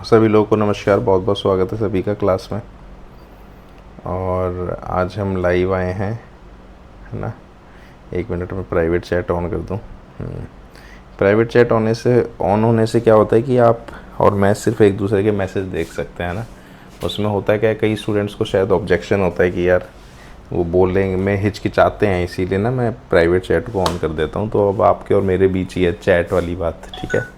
सभी लोगों को नमस्कार, बहुत बहुत स्वागत है सभी का क्लास में। और आज हम लाइव आए हैं, है ना। 1 मिनट में प्राइवेट चैट ऑन कर दूं। प्राइवेट चैट ऑन होने से क्या होता है कि आप और मैं सिर्फ एक दूसरे के मैसेज देख सकते हैं ना। उसमें होता है क्या, कई स्टूडेंट्स को शायद ऑब्जेक्शन होता है कि यार वो बोलेंगे में हिचकिचाते हैं, इसीलिए ना मैं प्राइवेट चैट को ऑन कर देता हूँ। तो अब आपके और मेरे बीच ही है चैट वाली बात, ठीक है।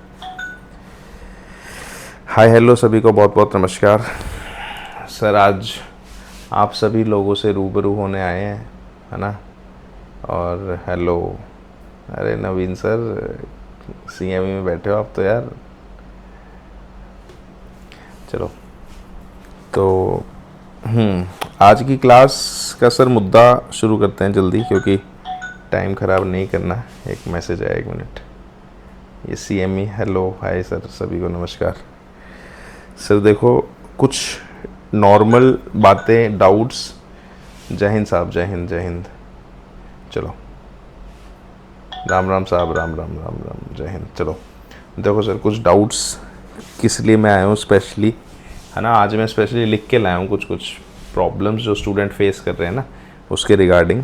हाय हेलो सभी को बहुत बहुत नमस्कार सर। आज आप सभी लोगों से रूबरू होने आए हैं, है ना। और हेलो, अरे नवीन सर सीएमई में बैठे हो आप तो यार। चलो तो आज की क्लास का सर मुद्दा शुरू करते हैं जल्दी, क्योंकि टाइम ख़राब नहीं करना। एक मैसेज आया, 1 मिनट। ये सीएमई, हेलो हाय सर, सभी को नमस्कार सर। देखो कुछ नॉर्मल बातें, डाउट्स। जय हिंद साहब, जय हिंद जय हिंद। चलो राम राम साहब, राम राम राम राम, जय हिंद। चलो देखो सर, कुछ डाउट्स किस लिए मैं आया हूँ स्पेशली, है ना। आज मैं स्पेशली लिख के लाया हूँ कुछ प्रॉब्लम्स जो स्टूडेंट फेस कर रहे हैं ना, उसके रिगार्डिंग।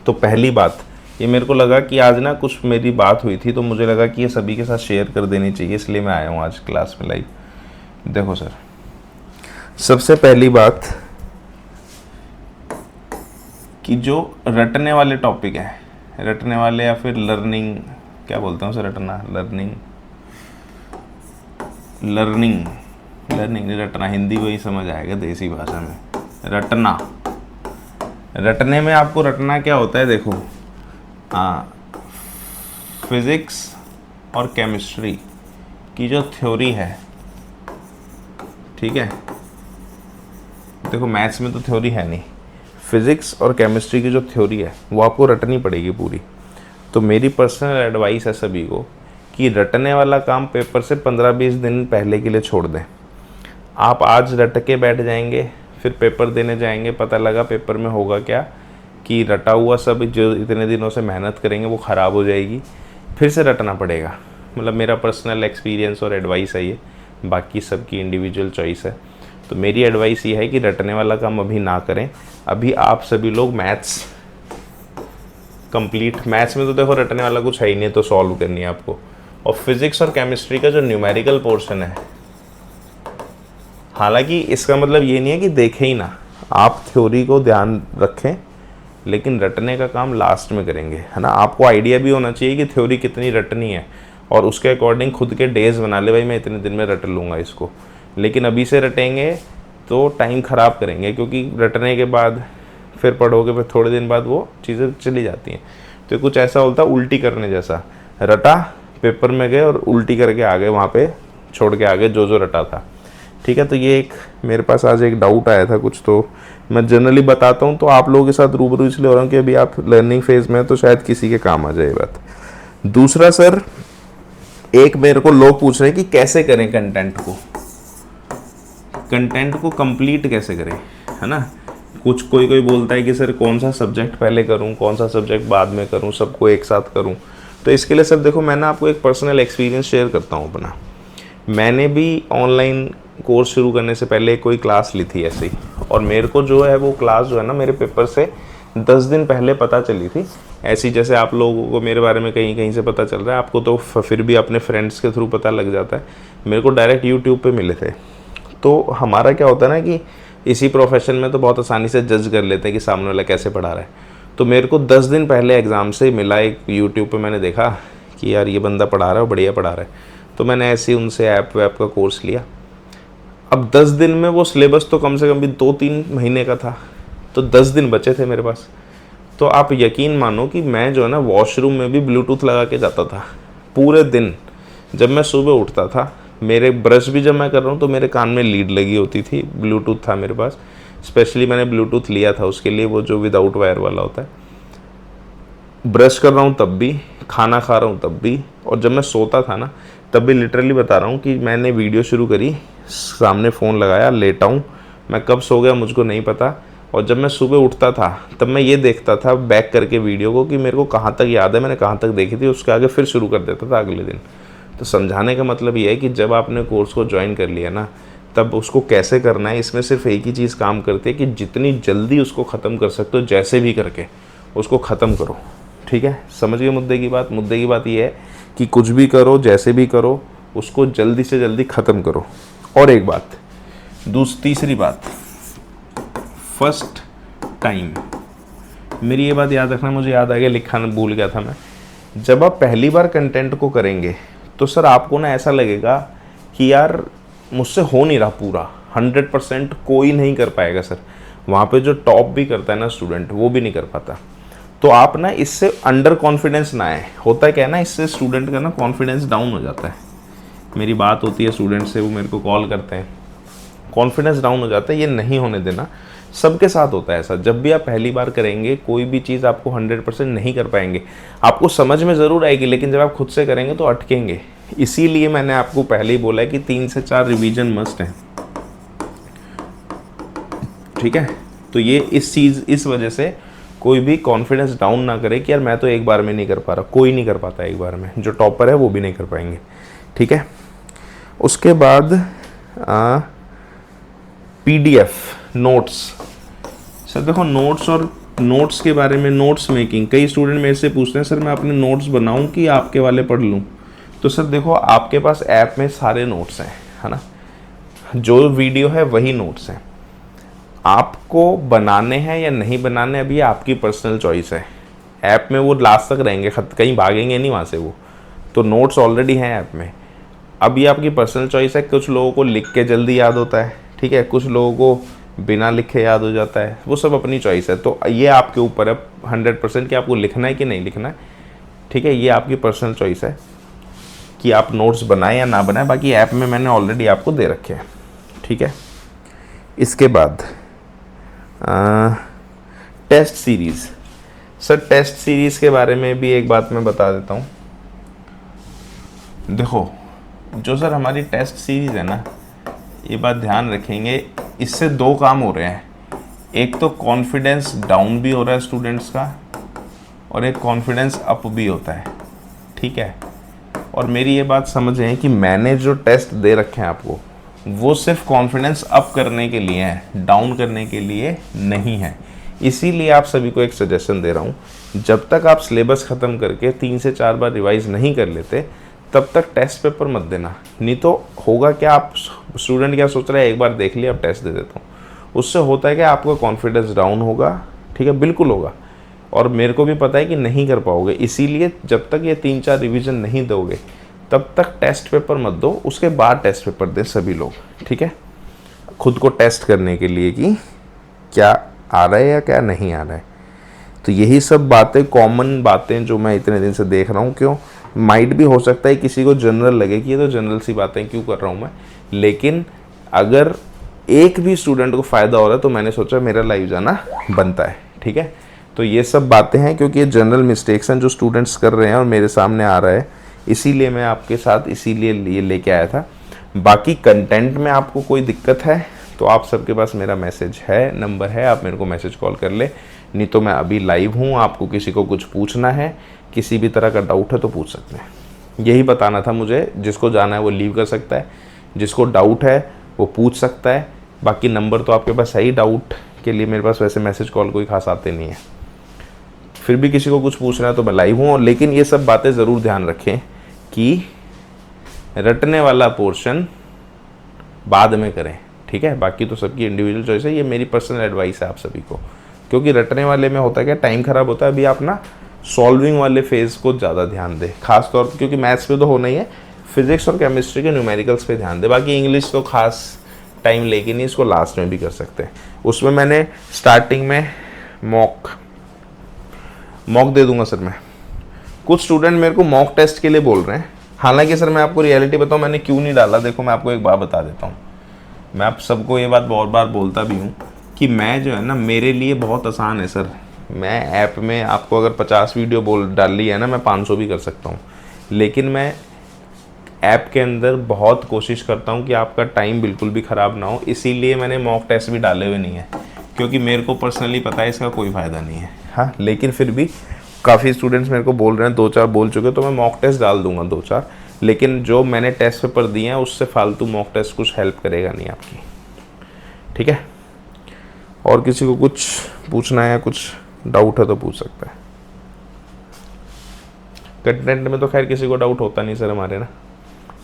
तो पहली बात, ये मेरे को लगा कि आज ना कुछ मेरी बात हुई थी, तो मुझे लगा कि ये सभी के साथ शेयर कर देनी चाहिए, इसलिए मैं आया हूँ आज क्लास में लाइव। देखो सर, सबसे पहली बात कि जो रटने वाले टॉपिक है, रटने वाले या फिर लर्निंग, क्या बोलते हैं उसे, रटना, लर्निंग नहीं रटना, हिंदी वही समझ आएगा देसी भाषा में। रटना, रटने में आपको रटना क्या होता है, देखो फिज़िक्स और केमिस्ट्री की जो थ्योरी है, ठीक है। देखो मैथ्स में तो थ्योरी है नहीं, फिज़िक्स और केमिस्ट्री की जो थ्योरी है वो आपको रटनी पड़ेगी पूरी। तो मेरी पर्सनल एडवाइस है सभी को कि रटने वाला काम पेपर से 15-20 दिन पहले के लिए छोड़ दें। आप आज रट के बैठ जाएंगे, फिर पेपर देने जाएंगे, पता लगा पेपर में होगा क्या कि रटा हुआ सब जो इतने दिनों से मेहनत करेंगे वो ख़राब हो जाएगी, फिर से रटना पड़ेगा। मतलब मेरा पर्सनल एक्सपीरियंस और एडवाइस है ये, बाकी सबकी इंडिविजुअल चॉइस है। तो मेरी एडवाइस ये है कि रटने वाला काम अभी ना करें। अभी आप सभी लोग मैथ्स कंप्लीट, मैथ्स में तो देखो रटने वाला कुछ है ही नहीं, तो सॉल्व करनी है आपको। और फिज़िक्स और केमिस्ट्री का जो न्यूमेरिकल पोर्शन है, हालांकि इसका मतलब ये नहीं है कि देखें ही ना, आप थ्योरी को ध्यान रखें, लेकिन रटने का काम लास्ट में करेंगे, है ना। आपको आइडिया भी होना चाहिए कि थ्योरी कितनी रटनी है, और उसके अकॉर्डिंग खुद के डेज बना ले, भाई मैं इतने दिन में रट लूँगा इसको। लेकिन अभी से रटेंगे तो टाइम ख़राब करेंगे, क्योंकि रटने के बाद फिर पढ़ोगे, फिर थोड़े दिन बाद वो चीज़ें चली जाती हैं। तो कुछ ऐसा होता है उल्टी करने जैसा, रटा, पेपर में गए और उल्टी करके आ गए, वहाँ पे छोड़ के आ गए जो रटा था, ठीक है। तो ये एक मेरे पास आज एक डाउट आया था कुछ, तो मैं जनरली बताता हूँ। तो आप लोगों के साथ रूबरू इसलिए हो रहा हूँ कि अभी आप लर्निंग फेज़ में है, तो शायद किसी के काम आ जाए बात। दूसरा सर, एक मेरे को लोग पूछ रहे हैं कि कैसे करें कंटेंट को कंप्लीट कैसे करें, है ना। कुछ कोई बोलता है कि सर कौन सा सब्जेक्ट पहले करूं, कौन सा सब्जेक्ट बाद में करूं, सबको एक साथ करूं। तो इसके लिए सर देखो, मैं ना आपको एक पर्सनल एक्सपीरियंस शेयर करता हूं अपना। मैंने भी ऑनलाइन कोर्स शुरू करने से पहले कोई क्लास ली थी ऐसे ही, और मेरे को जो है वो क्लास जो है ना, मेरे पेपर से 10 दिन पहले पता चली थी। ऐसी जैसे आप लोगों को मेरे बारे में कहीं से पता चल रहा है, आपको तो फिर भी अपने फ्रेंड्स के थ्रू पता लग जाता है। मेरे को डायरेक्ट यूट्यूब पे मिले थे। तो हमारा क्या होता है ना कि इसी प्रोफेशन में तो बहुत आसानी से जज कर लेते हैं कि सामने वाला कैसे पढ़ा रहा है। तो मेरे को 10 दिन पहले एग्ज़ाम से मिला एक यूट्यूब पे, मैंने देखा कि यार ये बंदा पढ़ा रहा है, बढ़िया पढ़ा रहा है। तो मैंने ऐसे ही उनसे ऐप का कोर्स लिया। अब 10 दिन में वो सिलेबस तो कम से कम भी 2-3 महीने का था, तो 10 दिन बचे थे मेरे पास। तो आप यकीन मानो कि मैं जो है ना, वॉशरूम में भी ब्लूटूथ लगा के जाता था पूरे दिन। जब मैं सुबह उठता था, मेरे ब्रश भी जब मैं कर रहा हूँ तो मेरे कान में लीड लगी होती थी, ब्लूटूथ था मेरे पास। स्पेशली मैंने ब्लूटूथ लिया था उसके लिए, वो जो विदाउट वायर वाला होता है। ब्रश कर रहा हूँ तब भी, खाना खा रहा हूँ तब भी, और जब मैं सोता था ना तब भी। लिटरली बता रहा हूँ कि मैंने वीडियो शुरू करी, सामने फ़ोन लगाया, लेटा हूँ। मैं कब सो गया मुझको नहीं पता। और जब मैं सुबह उठता था तब मैं ये देखता था बैक करके वीडियो को कि मेरे को कहाँ तक याद है, मैंने कहाँ तक देखी थी, उसके आगे फिर शुरू कर देता था अगले दिन। तो समझाने का मतलब ये है कि जब आपने कोर्स को ज्वाइन कर लिया ना, तब उसको कैसे करना है, इसमें सिर्फ एक ही चीज़ काम करती है कि जितनी जल्दी उसको ख़त्म कर सकते हो, जैसे भी करके उसको ख़त्म करो। ठीक है, समझ गए मुद्दे की बात? मुद्दे की बात ये है कि कुछ भी करो, जैसे भी करो, उसको जल्दी से जल्दी ख़त्म करो। और एक बात, तीसरी बात, फर्स्ट टाइम, मेरी ये बात याद रखना, मुझे याद आ गया, लिखा भूल गया था मैं। जब आप पहली बार कंटेंट को करेंगे तो सर आपको ना ऐसा लगेगा कि यार मुझसे हो नहीं रहा पूरा, 100% कोई नहीं कर पाएगा सर। वहाँ पे जो टॉप भी करता है ना स्टूडेंट, वो भी नहीं कर पाता। तो आप ना इससे अंडर कॉन्फिडेंस ना आए। होता क्या है ना, इससे स्टूडेंट का ना कॉन्फिडेंस डाउन हो जाता है। मेरी बात होती है स्टूडेंट से, वो मेरे को कॉल करते हैं, कॉन्फिडेंस डाउन हो जाता है। ये नहीं होने देना, सबके साथ होता है ऐसा। जब भी आप पहली बार करेंगे कोई भी चीज़, आपको 100% नहीं कर पाएंगे। आपको समझ में ज़रूर आएगी, लेकिन जब आप खुद से करेंगे तो अटकेंगे। इसीलिए मैंने आपको पहले ही बोला है कि 3 से 4 रिवीजन मस्ट है। ठीक है, तो ये इस वजह से कोई भी कॉन्फिडेंस डाउन ना करे कि यार मैं तो एक बार में नहीं कर पा रहा। कोई नहीं कर पाता एक बार में, जो टॉपर है वो भी नहीं कर पाएंगे। ठीक है, उसके बाद PDF नोट्स। सर देखो, नोट्स और नोट्स के बारे में, नोट्स मेकिंग, कई स्टूडेंट मेरे से पूछते हैं सर मैं अपने नोट्स बनाऊं कि आपके वाले पढ़ लूं। तो सर देखो, आपके पास ऐप में सारे नोट्स हैं, है ना, जो वीडियो है वही नोट्स हैं। आपको बनाने हैं या नहीं बनाने, अभी आपकी पर्सनल चॉइस है। ऐप में वो लास्ट तक रहेंगे, कहीं भागेंगे नहीं वहाँ से वो। तो नोट्स ऑलरेडी हैं ऐप में। अब ये आपकी पर्सनल चॉइस है। कुछ लोगों को लिख के जल्दी याद होता है, ठीक है, कुछ लोगों को बिना लिखे याद हो जाता है, वो सब अपनी चॉइस है। तो ये आपके ऊपर है 100% कि आपको लिखना है कि नहीं लिखना है। ठीक है, ये आपकी पर्सनल चॉइस है कि आप नोट्स बनाएं या ना बनाएं। बाकी ऐप में मैंने ऑलरेडी आपको दे रखे हैं। ठीक है, इसके बाद test series. Sir test series के बारे में भी एक बात मैं बता देता हूँ। देखो, जो सर हमारी टेस्ट सीरीज़ है ना, ये बात ध्यान रखेंगे, इससे 2 काम हो रहे हैं। एक तो कॉन्फिडेंस डाउन भी हो रहा है स्टूडेंट्स का, और एक कॉन्फिडेंस अप भी होता है। ठीक है, और मेरी ये बात समझें कि मैंने जो टेस्ट दे रखे हैं आपको, वो सिर्फ कॉन्फिडेंस अप करने के लिए है, डाउन करने के लिए नहीं है। इसीलिए आप सभी को एक सजेशन दे रहा हूँ, जब तक आप सिलेबस ख़त्म करके 3 से 4 बार रिवाइज़ नहीं कर लेते, तब तक टेस्ट पेपर मत देना। नहीं तो होगा क्या, आप स्टूडेंट क्या सोच रहे हैं, एक बार देख लिया अब टेस्ट दे देता हूँ। उससे होता है कि आपका कॉन्फिडेंस डाउन होगा। ठीक है, बिल्कुल होगा, और मेरे को भी पता है कि नहीं कर पाओगे। इसीलिए जब तक ये 3-4 रिवीजन नहीं दोगे, तब तक टेस्ट पेपर मत दो। उसके बाद टेस्ट पेपर दें सभी लोग। ठीक है, खुद को टेस्ट करने के लिए कि क्या आ रहा है या क्या नहीं आ रहा है। तो यही सब बातें, कॉमन बातें जो मैं इतने दिन से देख रहा हूँ। क्यों, माइट भी हो सकता है किसी को जनरल लगे कि ये तो जनरल सी बातें क्यों कर रहा हूँ मैं, लेकिन अगर एक भी स्टूडेंट को फ़ायदा हो रहा है तो मैंने सोचा मेरा लाइव जाना बनता है। ठीक है, तो ये सब बातें हैं, क्योंकि ये जनरल मिस्टेक्स हैं जो स्टूडेंट्स कर रहे हैं और मेरे सामने आ रहा है, इसीलिए मैं आपके साथ इसीलिए ये लेके आया था। बाकी कंटेंट में आपको कोई दिक्कत है तो आप सबके पास मेरा मैसेज है, नंबर है, आप मेरे को मैसेज कॉल कर ले। नहीं तो मैं अभी लाइव हूँ, आपको किसी को कुछ पूछना है, किसी भी तरह का डाउट है तो पूछ सकते हैं। यही बताना था मुझे। जिसको जाना है वो लीव कर सकता है, जिसको डाउट है वो पूछ सकता है। बाकी नंबर तो आपके पास है ही, डाउट के लिए मेरे पास वैसे मैसेज कॉल कोई खास आते नहीं है। फिर भी किसी को कुछ पूछना है तो मैं लाइव हूँ। लेकिन ये सब बातें ज़रूर ध्यान रखें कि रटने वाला पोर्शन बाद में करें। ठीक है, बाकी तो सबकी इंडिविजुअल चॉइस है, ये मेरी पर्सनल एडवाइस है आप सभी को। क्योंकि रटने वाले में होता है क्या, टाइम ख़राब होता है। अभी आप ना सॉल्विंग वाले फेज़ को ज़्यादा ध्यान दें, खास तौर पर क्योंकि मैथ्स पे तो होना ही है, फिजिक्स और केमिस्ट्री के न्यूमेरिकल्स पे ध्यान दें। बाकी इंग्लिश तो खास टाइम लेके नहीं, इसको लास्ट में भी कर सकते हैं। उसमें मैंने स्टार्टिंग में मॉक दे दूंगा सर मैं। कुछ स्टूडेंट मेरे को मॉक टेस्ट के लिए बोल रहे हैं, हालांकि सर मैं आपको रियलिटी बताऊं मैंने क्यों नहीं डाला। देखो मैं आपको एक बात बता देता हूँ, मैं आप सबको ये बात बहुत बार बोलता भी हूँ कि मैं जो है ना, मेरे लिए बहुत आसान है सर। मैं ऐप में आपको अगर 50 वीडियो डाल ली है ना, मैं 500 भी कर सकता हूँ। लेकिन मैं ऐप के अंदर बहुत कोशिश करता हूँ कि आपका टाइम बिल्कुल भी ख़राब ना हो। इसीलिए मैंने मॉक टेस्ट भी डाले हुए नहीं है, क्योंकि मेरे को पर्सनली पता है इसका कोई फ़ायदा नहीं है। हाँ, लेकिन फिर भी काफ़ी स्टूडेंट्स मेरे को बोल रहे हैं, 2-4 बोल चुके, तो मैं मॉक टेस्ट डाल दूंगा 2-4। लेकिन जो मैंने टेस्ट पेपर दिए हैं उससे फालतू मॉक टेस्ट कुछ हेल्प करेगा नहीं आपकी, ठीक है। और किसी को कुछ पूछना है या कुछ डाउट है तो पूछ सकता है। कंटेंट में तो खैर किसी को डाउट होता नहीं सर हमारे ना,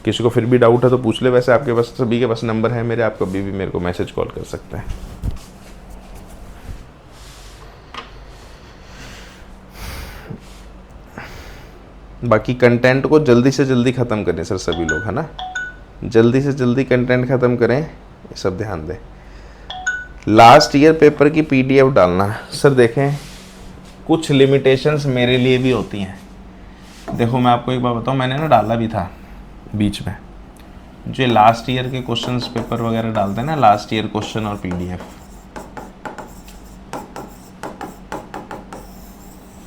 किसी को फिर भी डाउट है तो पूछ ले। वैसे आपके पास सभी के पास नंबर है मेरे, आप कभी भी मेरे को मैसेज कॉल कर सकते हैं। बाकी कंटेंट को जल्दी से जल्दी ख़त्म करें सर सभी लोग, है ना, जल्दी से जल्दी कंटेंट ख़त्म करें, ये सब ध्यान दें। लास्ट ईयर पेपर की पीडीएफ डालना सर, देखें कुछ लिमिटेशंस मेरे लिए भी होती हैं। देखो मैं आपको एक बात बताऊं, मैंने ना डाला भी था बीच में, जो लास्ट ईयर के क्वेश्चंस पेपर वगैरह डालते हैं ना, लास्ट ईयर क्वेश्चन और पीडीएफ,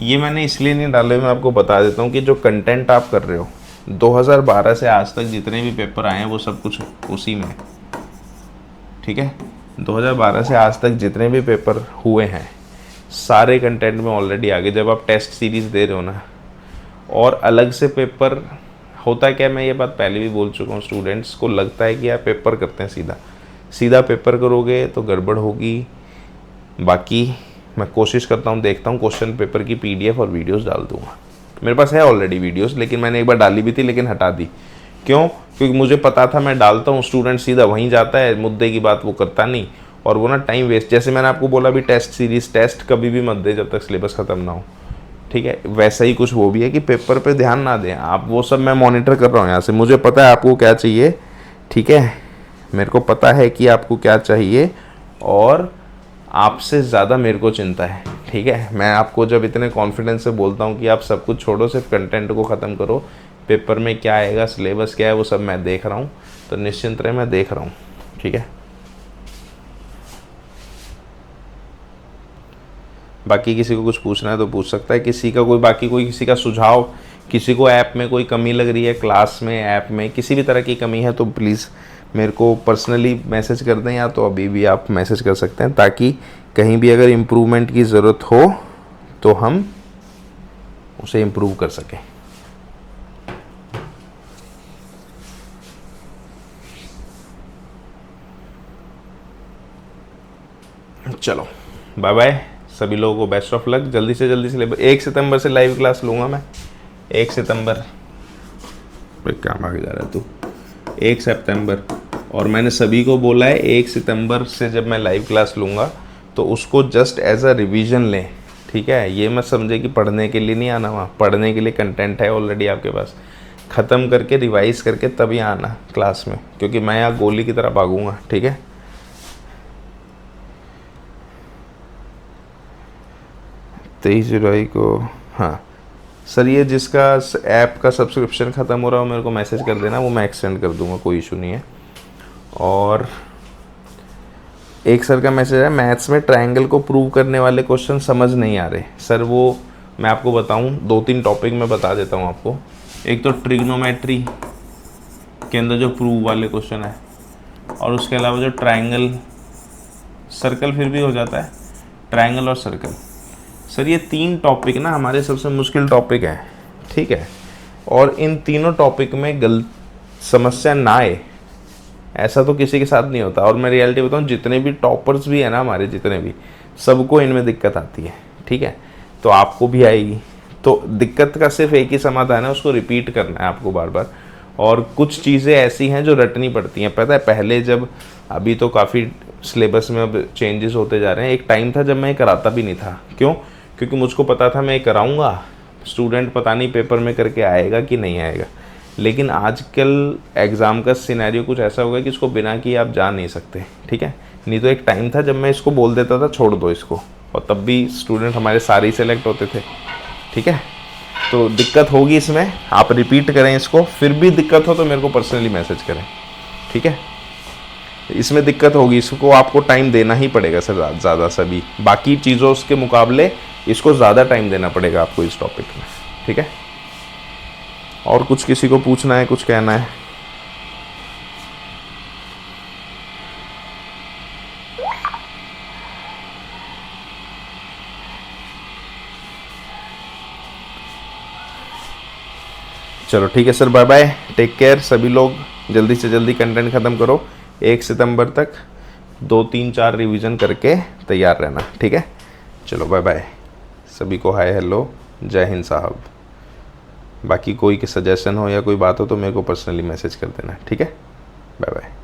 ये मैंने इसलिए नहीं डाले, मैं आपको बता देता हूँ कि जो कंटेंट आप कर रहे हो 2012 से आज तक जितने भी पेपर आए हैं वो सब कुछ उसी में, ठीक है। 2012 से आज तक जितने भी पेपर हुए हैं सारे कंटेंट में ऑलरेडी आगे। जब आप टेस्ट सीरीज़ दे रहे हो ना, और अलग से पेपर होता है क्या, मैं ये बात पहले भी बोल चुका हूँ, स्टूडेंट्स को लगता है कि आप पेपर करते हैं सीधा सीधा पेपर करोगे तो गड़बड़ होगी। बाकी मैं कोशिश करता हूँ, देखता हूँ, क्वेश्चन पेपर की पीडीएफ और वीडियोस डाल दूँगा। मेरे पास है ऑलरेडी वीडियोस, लेकिन मैंने एक बार डाली भी थी लेकिन हटा दी। क्यों? क्योंकि मुझे पता था मैं डालता हूँ स्टूडेंट सीधा वहीं जाता है, मुद्दे की बात वो करता नहीं, और वो ना टाइम वेस्ट। जैसे मैंने आपको बोला भी टेस्ट सीरीज़, टेस्ट कभी भी मत दे जब तक सिलेबस ख़त्म ना हो, ठीक है। वैसा ही कुछ वो भी है कि पेपर पे ध्यान ना दें आप, वो सब मैं मॉनिटर कर रहा हूँ यहाँ से, मुझे पता है आपको क्या चाहिए, ठीक है। मेरे को पता है कि आपको क्या चाहिए और आपसे ज़्यादा मेरे को चिंता है, ठीक है। मैं आपको जब इतने कॉन्फिडेंस से बोलता हूँ कि आप सब कुछ छोड़ो, सिर्फ कंटेंट को ख़त्म करो, पेपर में क्या आएगा, सिलेबस क्या है, वो सब मैं देख रहा हूँ, तो निश्चिंत रहे, मैं देख रहा हूँ, ठीक है। बाकी किसी को कुछ पूछना है तो पूछ सकता है, किसी का कोई बाकी कोई किसी का सुझाव, किसी को ऐप में कोई कमी लग रही है, क्लास में, ऐप में किसी भी तरह की कमी है तो प्लीज़ मेरे को पर्सनली मैसेज कर दें, या तो अभी भी आप मैसेज कर सकते हैं, ताकि कहीं भी अगर इम्प्रूवमेंट की ज़रूरत हो तो हम उसे इम्प्रूव कर सकें। चलो बाय बाय, सभी लोगों को बेस्ट ऑफ लक। जल्दी से 1 सितंबर से लाइव क्लास लूँगा मैं, 1 सितंबर, क्या भाग जा रहा है तू, 1 सितंबर। और मैंने सभी को बोला है 1 सितंबर से जब मैं लाइव क्लास लूँगा तो उसको जस्ट एज अ रिवीजन लें, ठीक है। ये मत समझे कि पढ़ने के लिए नहीं आना, वहाँ पढ़ने के लिए कंटेंट है ऑलरेडी आपके पास, ख़त्म करके रिवाइज करके तभी आना क्लास में, क्योंकि मैं यहाँ गोली की तरह भागूंगा, ठीक है। तेईस जुलाई को, हाँ सर, ये जिसका ऐप का सब्सक्रिप्शन ख़त्म हो रहा हो मेरे को मैसेज कर देना, वो मैं एक्सटेंड कर दूंगा, कोई इशू नहीं है। और एक सर का मैसेज है, मैथ्स में ट्रायंगल को प्रूव करने वाले क्वेश्चन समझ नहीं आ रहे सर। वो मैं आपको बताऊं, 2-3 टॉपिक में बता देता हूं आपको। एक तो ट्रिग्नोमेट्री के अंदर जो प्रूव वाले क्वेश्चन है, और उसके अलावा जो ट्रायंगल, सर्कल फिर भी हो जाता है, ट्रायंगल और सर्कल, सर ये 3 टॉपिक ना हमारे सबसे मुश्किल टॉपिक हैं, ठीक है। और इन तीनों टॉपिक में समस्या ना आए ऐसा तो किसी के साथ नहीं होता। और मैं रियलिटी बताऊँ, जितने भी टॉपर्स भी हैं ना हमारे, जितने भी, सबको इनमें दिक्कत आती है, ठीक है। तो आपको भी आएगी। तो दिक्कत का सिर्फ एक ही समाधान है, उसको रिपीट करना है आपको बार बार। और कुछ चीज़ें ऐसी हैं जो रटनी पड़ती हैं, पता है। पहले जब, अभी तो काफ़ी सिलेबस में अब चेंजेस होते जा रहे हैं, एक टाइम था जब मैं कराता भी नहीं था। क्यों? क्योंकि मुझको पता था मैं कराऊंगा, स्टूडेंट पता नहीं पेपर में करके आएगा कि नहीं आएगा। लेकिन आजकल एग्ज़ाम का सिनेरियो कुछ ऐसा होगा कि इसको बिना किए आप जा नहीं सकते, ठीक है। नहीं तो एक टाइम था जब मैं इसको बोल देता था छोड़ दो इसको, और तब भी स्टूडेंट हमारे सारे ही सेलेक्ट होते थे, ठीक है। तो दिक्कत होगी इसमें, आप रिपीट करें इसको, फिर भी दिक्कत हो तो मेरे को पर्सनली मैसेज करें, ठीक है। इसमें दिक्कत होगी, इसको आपको टाइम देना ही पड़ेगा सर, ज़्यादा सभी बाकी चीज़ों के मुकाबले इसको ज़्यादा टाइम देना पड़ेगा आपको इस टॉपिक में, ठीक है। और कुछ किसी को पूछना है, कुछ कहना है? चलो ठीक है sir, bye bye, take care सभी लोग। जल्दी से जल्दी कंटेंट ख़त्म करो, 1 सितंबर तक 2 3 4 रिवीजन करके तैयार रहना, ठीक है। चलो बाय बाय, सभी को हाय हेलो, जय हिंद साहब। बाकी कोई सजेशन हो या कोई बात हो तो मेरे को पर्सनली मैसेज कर देना, ठीक है। Bye bye.